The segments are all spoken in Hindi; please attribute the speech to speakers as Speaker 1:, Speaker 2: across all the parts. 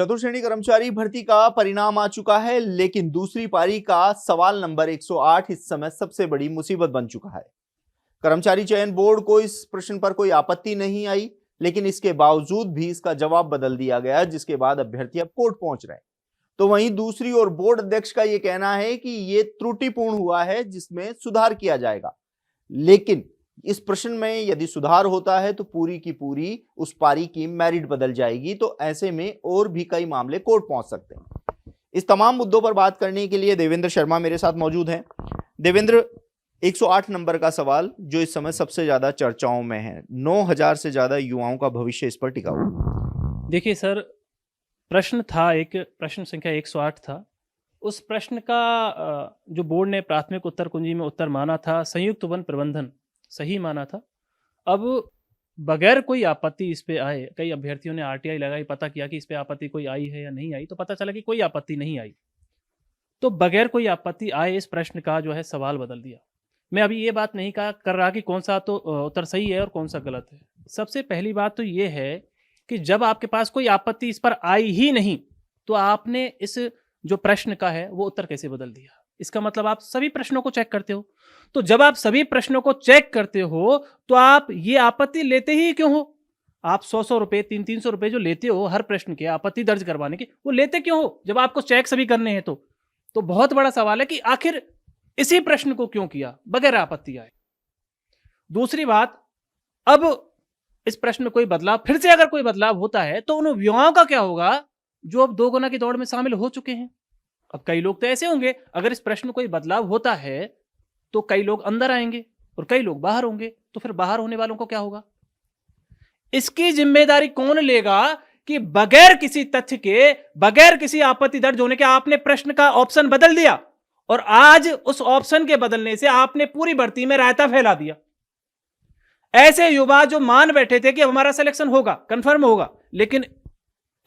Speaker 1: चतुर्श्रेणी कर्मचारी भर्ती का परिणाम आ चुका है, लेकिन दूसरी पारी का सवाल नंबर 108 इस समय सबसे बड़ी मुसीबत बन चुका है। कर्मचारी चयन बोर्ड को इस प्रश्न पर कोई आपत्ति नहीं आई, लेकिन इसके बावजूद भी इसका जवाब बदल दिया गया, जिसके बाद अभ्यर्थी अब कोर्ट पहुंच रहे हैं। तो वहीं दूसरी ओर बोर्ड अध्यक्ष का यह कहना है कि यह त्रुटिपूर्ण हुआ है, जिसमें सुधार किया जाएगा। लेकिन इस प्रश्न में यदि सुधार होता है तो पूरी की पूरी उस पारी की मेरिट बदल जाएगी। तो ऐसे में और भी कई मामले कोर्ट पहुंच सकते हैं। इस तमाम मुद्दों पर बात करने के लिए देवेंद्र शर्मा मेरे साथ मौजूद हैं। देवेंद्र, 108 नंबर का सवाल जो इस समय सबसे ज्यादा चर्चाओं में है, 9000 से ज्यादा युवाओं का भविष्य इस पर टिका हुआ।
Speaker 2: देखिए सर, प्रश्न था, एक प्रश्न संख्या 108 था। उस प्रश्न का जो बोर्ड ने प्राथमिक उत्तर कुंजी में उत्तर माना था संयुक्त वन प्रबंधन, सही माना था। अब बगैर कोई आपत्ति इस पे आए, कई अभ्यर्थियों ने आरटीआई लगाई, पता किया कि इस पे आपत्ति कोई आई है या नहीं आई, तो पता चला कि कोई आपत्ति नहीं आई। तो बगैर कोई आपत्ति आए इस प्रश्न का जो है सवाल बदल दिया। मैं अभी ये बात नहीं कर रहा कि कौन सा तो उत्तर सही है और कौन सा गलत है। सबसे पहली बात तो ये है कि जब आपके पास कोई आपत्ति इस पर आई ही नहीं, तो आपने इस जो प्रश्न का है वो उत्तर कैसे बदल दिया? इसका मतलब आप सभी प्रश्नों को चेक करते हो। तो जब आप सभी प्रश्नों को चेक करते हो तो आप ये आपत्ति लेते ही क्यों हो? आप 100-100 रुपए, 300-300 रुपए जो लेते हो हर प्रश्न के आपत्ति दर्ज करवाने के, वो लेते क्यों हो जब आपको चेक सभी करने हैं? तो बहुत बड़ा सवाल है कि आखिर इसी प्रश्न को क्यों किया बगैर आपत्ति आए। दूसरी बात, अब इस प्रश्न में कोई बदलाव, फिर से अगर कोई बदलाव होता है तो उन युवाओं का क्या होगा जो अब 2 गुना की दौड़ में शामिल हो चुके हैं? अब कई लोग तो ऐसे होंगे, अगर इस प्रश्न में कोई बदलाव होता है तो कई लोग अंदर आएंगे और कई लोग बाहर होंगे, तो फिर बाहर होने वालों को क्या होगा? इसकी जिम्मेदारी कौन लेगा कि बगैर किसी तथ्य के, बगैर किसी आपत्ति दर्ज होने के आपने प्रश्न का ऑप्शन बदल दिया और आज उस ऑप्शन के बदलने से आपने पूरी भर्ती में रायता फैला दिया। ऐसे युवा जो मान बैठे थे कि हमारा सिलेक्शन होगा, कंफर्म होगा, लेकिन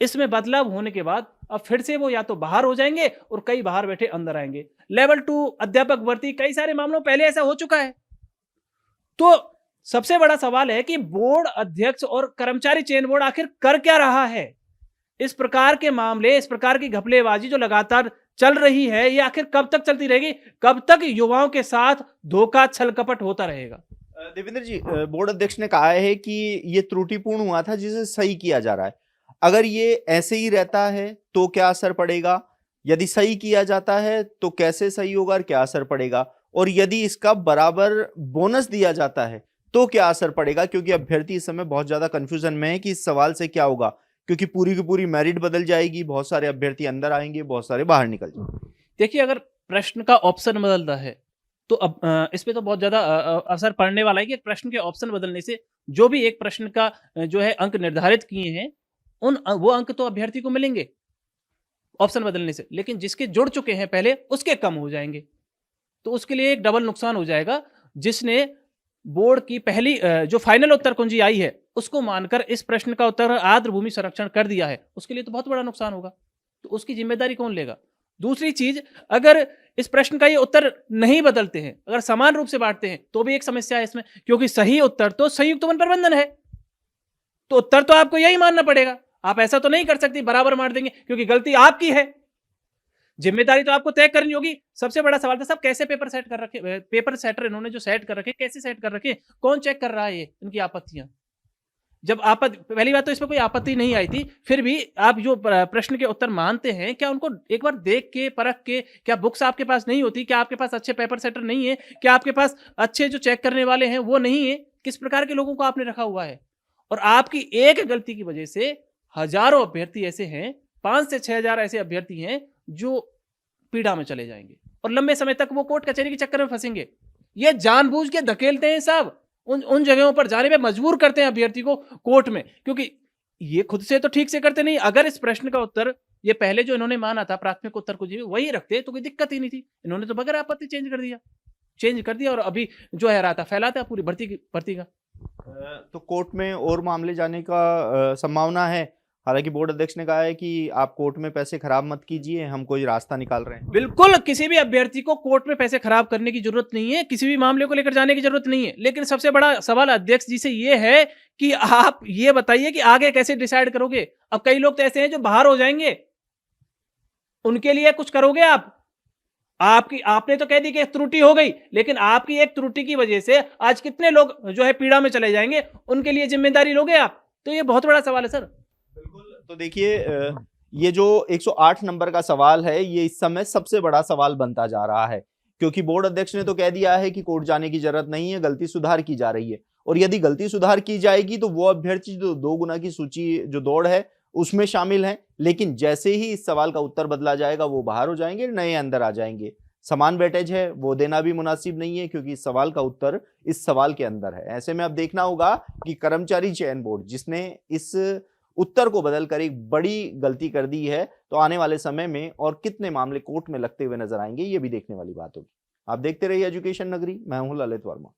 Speaker 2: इसमें बदलाव होने के बाद अब फिर से वो या तो बाहर हो जाएंगे और कई बाहर बैठे अंदर आएंगे। लेवल 2 अध्यापक भर्ती, कई सारे मामलों पहले ऐसा हो चुका है। तो सबसे बड़ा सवाल है कि बोर्ड अध्यक्ष और कर्मचारी चयन बोर्ड आखिर कर क्या रहा है? इस प्रकार के मामले, इस प्रकार की घपलेबाजी जो लगातार चल रही है, ये आखिर कब तक चलती रहेगी? कब तक युवाओं के साथ धोखा, छल कपट होता रहेगा?
Speaker 1: देवेंद्र जी, बोर्ड अध्यक्ष ने कहा है कि ये त्रुटिपूर्ण हुआ था जिसे सही किया जा रहा है। अगर ये ऐसे ही रहता है तो क्या असर पड़ेगा? यदि सही किया जाता है तो कैसे सही होगा और क्या असर पड़ेगा? और यदि इसका बराबर बोनस दिया जाता है तो क्या असर पड़ेगा? क्योंकि अभ्यर्थी इस समय बहुत ज्यादा कंफ्यूजन में है कि इस सवाल से क्या होगा, क्योंकि पूरी की पूरी मेरिट बदल जाएगी, बहुत सारे अभ्यर्थी अंदर आएंगे, बहुत सारे बाहर निकल जाएंगे।
Speaker 2: देखिए, अगर प्रश्न का ऑप्शन बदलता है तो अब इस पे तो बहुत ज्यादा असर पड़ने वाला है कि प्रश्न के ऑप्शन बदलने से जो भी एक प्रश्न का जो है अंक निर्धारित किए हैं, वो अंक तो अभ्यर्थी को मिलेंगे ऑप्शन बदलने से, लेकिन जिसके जुड़ चुके हैं पहले उसके कम हो जाएंगे। तो उसके लिए एक डबल नुकसान हो जाएगा। जिसने बोर्ड की पहली जो फाइनल उत्तर कुंजी आई है उसको मानकर इस प्रश्न का उत्तर आर्द्र भूमि संरक्षण कर दिया है, उसके लिए तो बहुत बड़ा नुकसान होगा। तो उसकी जिम्मेदारी कौन लेगा? दूसरी चीज, अगर इस प्रश्न का ये उत्तर नहीं बदलते हैं, अगर समान रूप से बांटते हैं, तो भी एक समस्या है इसमें, क्योंकि सही उत्तर तो संयुक्त वन प्रबंधन है। तो उत्तर तो आपको यही मानना पड़ेगा। आप ऐसा तो नहीं कर सकती बराबर बांट देंगे, क्योंकि गलती आपकी है। जिम्मेदारी तो आपको तय करनी होगी। सबसे बड़ा सवाल था, सब कैसे पेपर सेट कर रखे, पेपर सेटर इन्होंने जो सेट कर रखे, कैसे सेट कर रखे, कौन चेक कर रहा है ये, इनकी आपत्तियां? जब पहली बात तो इसमें कोई आपत्ति नहीं आई थी, फिर भी आप जो प्रश्न के उत्तर मानते हैं, क्या उनको एक बार देख के, परख के, क्या बुक्स आपके पास नहीं होती? क्या आपके पास अच्छे पेपर सेटर नहीं है? क्या आपके पास अच्छे जो चेक करने वाले हैं वो नहीं है? किस प्रकार के लोगों को आपने रखा हुआ है? और आपकी एक गलती की वजह से हजारों अभ्यर्थी ऐसे हैं, 5 से 6 हजार ऐसे अभ्यर्थी हैं जो पीड़ा में चले जाएंगे और लंबे समय तक वो कोर्ट कचहरी के चक्कर में फंसेंगे। ये जानबूझ के धकेलते हैं साहब, उन जगहों पर जाने पे मजबूर करते हैं अभ्यर्थी को कोर्ट में, क्योंकि ये खुद से तो ठीक से करते नहीं। अगर इस प्रश्न का उत्तर ये पहले जो इन्होंने माना था प्राथमिक उत्तर कुंजी में वही रखते तो कोई दिक्कत ही नहीं थी। इन्होंने तो बगैर आपत्ति चेंज कर दिया और अभी जो है राता फैलाता है पूरी भर्ती का।
Speaker 1: तो कोर्ट में और मामले जाने का संभावना है। हालांकि बोर्ड अध्यक्ष ने कहा है कि आप कोर्ट में पैसे खराब मत कीजिए, हम कोई रास्ता निकाल रहे हैं।
Speaker 2: बिल्कुल, किसी भी अभ्यर्थी को कोर्ट में पैसे खराब करने की जरूरत नहीं है, किसी भी मामले को लेकर जाने की जरूरत नहीं है। लेकिन सबसे बड़ा सवाल अध्यक्ष जी से ये है कि आप ये बताइए कि आगे कैसे डिसाइड करोगे। अब कई लोग तो ऐसे हैं जो बाहर हो जाएंगे, उनके लिए कुछ करोगे आप? आपने तो कह दी कि एक त्रुटि हो गई, लेकिन आपकी एक त्रुटि की वजह से आज कितने लोग जो है पीड़ा में चले जाएंगे, उनके लिए जिम्मेदारी लोगे आप? तो ये बहुत बड़ा सवाल है सर।
Speaker 1: बिल्कुल। तो देखिए ये जो 108 नंबर का सवाल है, ये इस समय सबसे बड़ा सवाल बनता जा रहा है, क्योंकि बोर्ड अध्यक्ष ने तो कह दिया है कि कोर्ट जाने की जरूरत नहीं है, गलती सुधार की जा रही है। और यदि गलती सुधार की जाएगी तो वो अभ्यर्थी जो 2 गुना की सूची जो दौड़ है उसमें शामिल हैं, लेकिन जैसे ही इस सवाल का उत्तर बदला जाएगा वो बाहर हो जाएंगे, नए अंदर आ जाएंगे। समान वेटेज है वो देना भी मुनासिब नहीं है, क्योंकि इस सवाल का उत्तर इस सवाल के अंदर है। ऐसे में अब देखना होगा कि कर्मचारी चयन बोर्ड जिसने इस उत्तर को बदलकर एक बड़ी गलती कर दी है, तो आने वाले समय में और कितने मामले कोर्ट में लगते हुए नजर आएंगे, ये भी देखने वाली बात होगी। आप देखते रहिए एजुकेशन नगरी, मैं हूं ललित वर्मा।